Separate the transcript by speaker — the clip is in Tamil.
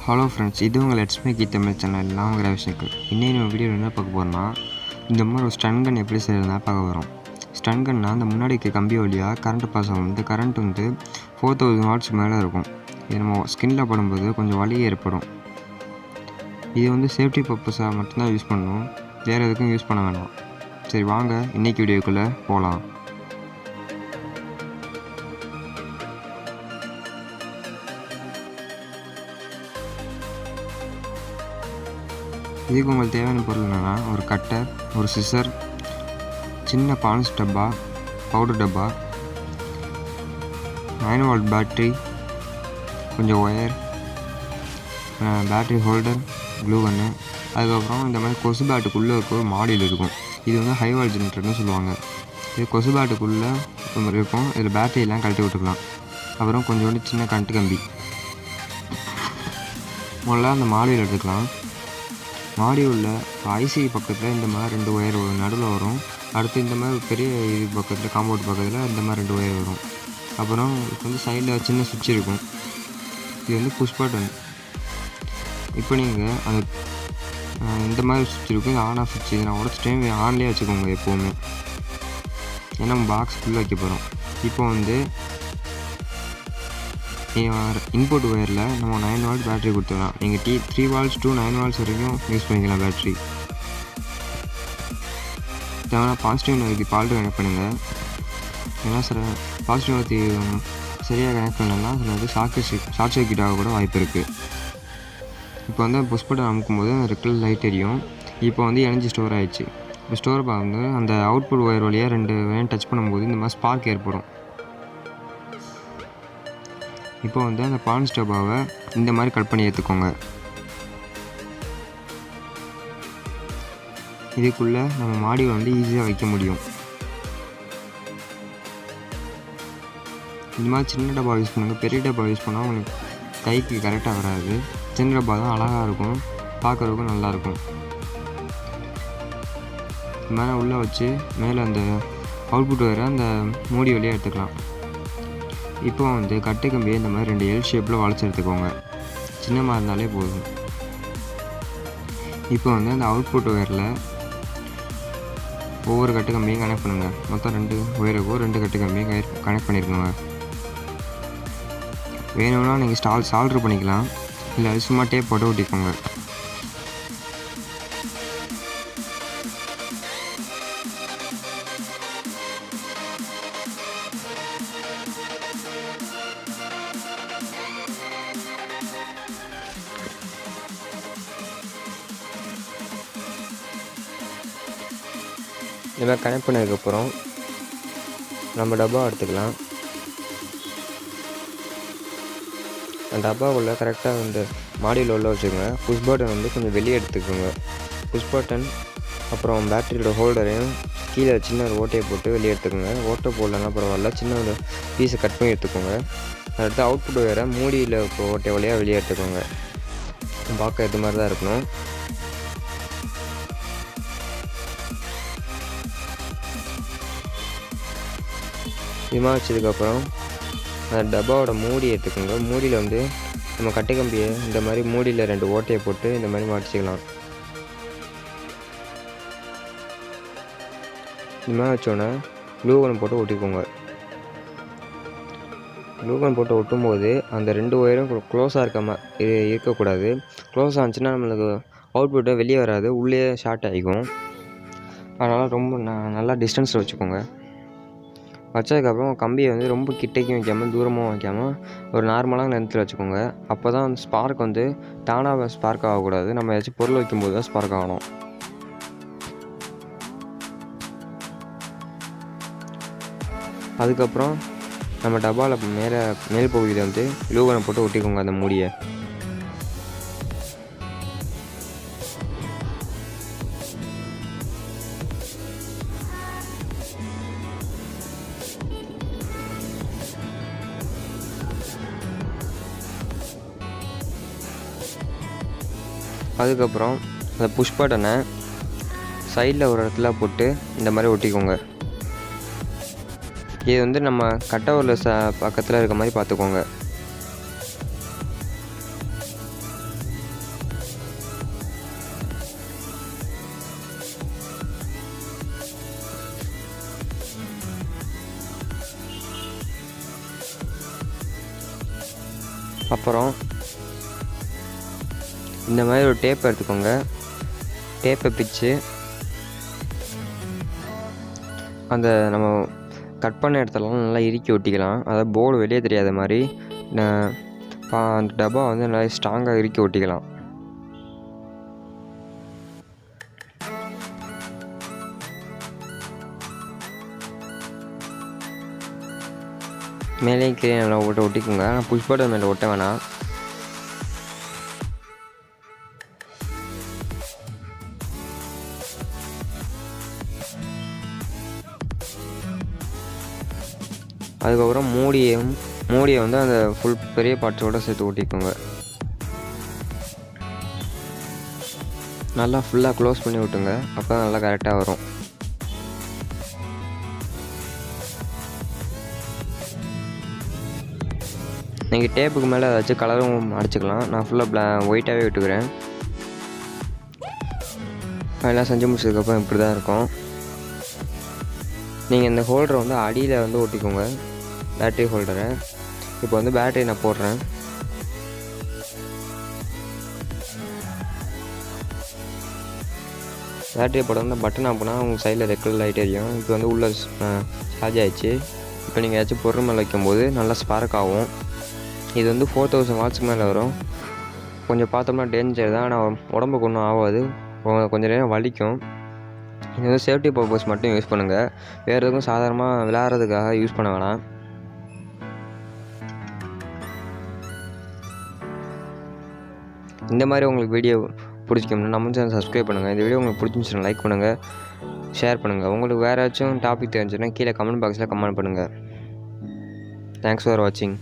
Speaker 1: ஹலோ ஃப்ரெண்ட்ஸ், இது உங்கள் let's make it Tamil channel. நான் உங்கள் ரவிசங்கர். இன்னும் நம்ம வீடியோ என்ன பார்க்க போகிறோம்னா, இந்த மாதிரி ஒரு ஸ்டன் கன் எப்படி செய்யறதுனா பார்க்க போகிறோம். ஸ்டன் கன்னா அந்த முன்னாடி இருக்க கம்பி வழியாக கரண்ட் பாஸ் ஆகும். இந்த கரண்ட் வந்து 4000 வாட்ஸ் மேலே இருக்கும். இது நம்ம ஸ்கின்னில் படும்போது கொஞ்சம் வலி ஏற்படும். இது வந்து சேஃப்டி பர்பஸாக மட்டும்தான் யூஸ் பண்ணணும், வேறு எதுக்கும் யூஸ் பண்ண வேண்டாம். சரி வாங்க இன்றைக்கி வீடியோக்குள்ளே போகலாம். இதுக்கு உங்களுக்கு தேவையான பொருள் என்னென்னா, ஒரு கட்டர், ஒரு சிசர், சின்ன பான்ஸ் டப்பா, பவுடர் டப்பா, 9 வோல்ட் பேட்ரி, கொஞ்சம் ஒயர், பேட்ரி ஹோல்டர், க்ளூ கன்னு, அதுக்கப்புறம் இந்த மாதிரி கொசு பேட்டுக்குள்ளே இருக்க ஒரு மாடியில் இருக்கும். இது வந்து ஹை வால் ஜென்ரேட்டர்னு சொல்லுவாங்க. இது கொசு பேட்டுக்குள்ளே இருக்கும். இதில் பேட்டரியெல்லாம் கழட்டி விட்டுக்கலாம். அப்புறம் கொஞ்சோண்டு சின்ன கரண்ட் கம்பி. முதல்ல அந்த மாடியில் எடுத்துக்கலாம். மாடி உள்ள ஐசி பக்கத்தில் இந்த மாதிரி 2 ஒயர் நடுவில் வரும். அடுத்து இந்த மாதிரி பெரிய இது பக்கத்தில், காம்பவுண்ட் பக்கத்தில் இந்த மாதிரி 2 ஒயர் வரும். அப்புறம் வந்து சைடில் சின்ன சுவிட்ச் இருக்கும். இது வந்து புஷ் பட்டன். இப்போ நீங்கள் அந்த இந்த மாதிரி சுவிட்ச் இருக்கும், இது ஆன் ஆஃப் சுவிட்ச். இதை நான் உடச்சிட்டேன், ஆன்லேயே வச்சுக்கோங்க எப்போவுமே, ஏன்னா நம்ம பாக்ஸ் ஃபுல்லாக வைக்க போகிறோம். இப்போ வந்து இன்புட் ஒயரில் நம்ம 9 வால்ட் பேட்டரி கொடுத்துக்கலாம். நீங்கள் 3 வால்ட்ஸ் to 9 வால்ட்ஸ் வரைக்கும் யூஸ் பண்ணிக்கலாம் பேட்ரி. தேவையான பாசிட்டிவ் நெகட்டிவ் ஃபால்ட்டு கனெக்ட் பண்ணுங்கள். ஏன்னா சில பாசிட்டிவ் நெகட்டிவ் சரியாக கனெக்ட் பண்ணலன்னா சில வந்து ஷார்ட் சர்க்யூட் ஆக கூட வாய்ப்பு இருக்குது. இப்போ வந்து புஷ் பட்டன் அமுக்கும்போது அந்த ரெட் கலர் லைட் எரியும். இப்போ வந்து எனர்ஜி ஸ்டோர் ஆகிடுச்சு. இப்போ ஸ்டோர் வந்து அந்த அவுட்புட் ஒயர் வழியாக 2 ஒயர் டச் பண்ணும்போது இந்த மாதிரி ஸ்பார்க் ஏற்படும். இப்போ வந்து அந்த பான்ஸ் டப்பாவை இந்த மாதிரி கட் பண்ணி எடுத்துக்கோங்க. இதுக்குள்ளே நம்ம மாடியை வந்து ஈஸியாக வைக்க முடியும். இந்த மாதிரி சின்ன டப்பா யூஸ் பண்ணுங்கள். பெரிய டப்பா யூஸ் பண்ணால் உங்களுக்கு கைக்கு கரெக்டாக வராது. சின்ன டப்பா தான் அழகாக இருக்கும், பார்க்குறதுக்கும் நல்லாயிருக்கும். மேலே உள்ளே வச்சு மேலே அந்த அவுட்புட் வர அந்த மூடி வழியாக எடுத்துக்கலாம். இப்போ வந்து கட்டு கம்பியை இந்த மாதிரி 2 எல் ஷேப்பில் வளைச்சி எடுத்துக்கோங்க. சின்னமாக இருந்தாலே போதும். இப்போ வந்து அந்த அவுட்புட் ஒயரில் ஒவ்வொரு கட்டு கம்பியும் கனெக்ட் பண்ணுங்கள். மொத்தம் 2 ஒயருக்கும் 2 கட்டு கம்பியும் கனெக்ட் பண்ணியிருக்கோங்க. வேணும்னா நீங்கள் சால்ட்ரு பண்ணிக்கலாம், இல்லை சும்மா டேப் போட்டு ஒட்டிக்கோங்க. இந்த மாதிரி கனெக்ட் பண்ணதுக்கப்புறம் நம்ம டப்பா எடுத்துக்கலாம். அந்த டப்பாவுக்குள்ளே கரெக்டாக இந்த மாடியில் உள்ள வச்சுக்கோங்க. புஷ் பட்டன் வந்து கொஞ்சம் வெளியே எடுத்துக்கோங்க. புஷ் பட்டன் அப்புறம் பேட்டரியோட ஹோல்டரையும் கீழே சின்ன ஒரு ஓட்டையை போட்டு வெளியே எடுத்துக்கோங்க. ஓட்டை போடலன்னா பரவாயில்ல, சின்ன ஒரு பீஸை கட் பண்ணி எடுத்துக்கோங்க. அடுத்து அவுட்புட் வேறு மூடியில் ஓட்டை வழியாக வெளியே எடுத்துக்கோங்க. பார்க்க இது மாதிரி தான் இருக்கணும். இதுமாக வச்சதுக்கப்புறம் அந்த டப்பாவோட மூடி எடுத்துக்கோங்க. மூடியில் வந்து நம்ம கட்டு கம்பியை இந்த மாதிரி மூடியில் 2 ஓட்டையை போட்டு இந்த மாதிரி மாட்டிச்சிக்கலாம். இந்த மாதிரி வச்சோன்னே க்ளூ கன் போட்டு ஒட்டிக்கோங்க. க்ளூ கன் போட்டு ஒட்டும்போது அந்த 2 ஒயரும் க்ளோஸாக இருக்கக்கூடாது. க்ளோஸ் ஆச்சுன்னா நம்மளுக்கு அவுட்புட்டை வெளியே வராது, உள்ளே ஷார்ட் ஆகிக்கும். அதனால் ரொம்ப நல்லா டிஸ்டன்ஸில் வச்சுக்கோங்க. வச்சதுக்கப்புறம் கம்பியை வந்து ரொம்ப கிட்டேக்கும் வைக்காமல் தூரமாக வைக்காமல் ஒரு நார்மலான நேரத்தில் வச்சுக்கோங்க. அப்போ தான் அந்த ஸ்பார்க் வந்து தானாக ஸ்பார்க் ஆகக்கூடாது, நம்ம ஏதாச்சும் பொருள் வைக்கும்போது தான் ஸ்பார்க் ஆகணும். அதுக்கப்புறம் நம்ம டப்பாவில் மேல் பகுதியில் வந்து க்ளூ கன் போட்டு ஒட்டிக்கோங்க அந்த மூடியை. அதுக்கப்புறம் அந்த புஷ் பட்டனை சைடில் ஒரு இடத்துல போட்டு இந்த மாதிரி ஒட்டிக்கோங்க. இது வந்து நம்ம கட்டவரில் பக்கத்தில் இருக்க மாதிரி பார்த்துக்கோங்க. அப்புறம் இந்த மாதிரி ஒரு டேப் எடுத்துக்கோங்க. டேப்பை பிச்சு அந்த நம்ம கட் பண்ண இடத்துலலாம் நல்லா இறுக்கி ஒட்டிக்கலாம். அதாவது போர்டு வெளியே தெரியாத மாதிரி அந்த டப்பா வந்து நல்லா ஸ்ட்ராங்காக இறுக்கி ஒட்டிக்கலாம். மேலேயும் கீழே நல்லா ஒட்டிக்கோங்க. ஆனால் புஷ் பட்டன் மேலே ஒட்ட வேணாம். அதுக்கப்புறம் மூடியை வந்து அந்த ஃபுல் பெரிய பார்ட்ஸோடு சேர்த்து ஒட்டிக்கோங்க. நல்லா ஃபுல்லாக க்ளோஸ் பண்ணி விட்டுங்க. அப்போ தான் நல்லா கரெக்டாக வரும். நீங்கள் டேப்புக்கு மேலே ஏதாச்சும் கலரும் அடிச்சுக்கலாம். நான் ஃபுல்லாக ஒயிட்டாகவே விட்டுக்கிறேன். எல்லாம் செஞ்சு முடிச்சதுக்கப்புறம் இப்படி தான் இருக்கும். நீங்கள் இந்த ஹோல்டரை வந்து அடியில் வந்து ஒட்டிக்கோங்க, பேட்ரி ஹோல்டரை. இப்போ வந்து பேட்டரி நான் போடுறேன். பேட்டரியை போட வந்து பட்டன் ஆஃப் பண்ணால் உங்கள் சைடில் ரெட் கலர் லைட் எரியும். இப்போ வந்து உள்ளே சார்ஜ் ஆகிடுச்சு. இப்போ நீங்கள் ஏதாச்சும் பொருள் மேலே வைக்கும்போது நல்லா ஸ்பார்க் ஆகும். இது வந்து 4000 வாட்ஸ்க்கு மேலே வரும். கொஞ்சம் பார்த்தோம்னா டேஞ்சர் தான், ஆனால் உடம்புக்கு ஒன்றும் ஆகாது. கொஞ்சம் நேரம் வலிக்கும். இது வந்து சேஃப்டி பர்பஸ் மட்டும் யூஸ் பண்ணுங்கள். வேறு எதுக்கும் சாதாரணமாக விளையாடுறதுக்காக யூஸ் பண்ண வேணாம். இந்த மாதிரி உங்களுக்கு வீடியோ பிடிச்சிக்கணும்னா நம்ம சேனல் சப்ஸ்கிரைப் பண்ணுங்கள். இந்த வீடியோ உங்களுக்கு பிடிச்சிருந்துச்சுன்னா லைக் பண்ணுங்கள், ஷேர் பண்ணுங்கள். உங்களுக்கு வேறு ஏதாச்சும் டாபிக் தெரிஞ்சுன்னா கீழே கமெண்ட் பாக்ஸில் கமெண்ட் பண்ணுங்கள். தேங்க்ஸ் ஃபார் வாட்சிங்.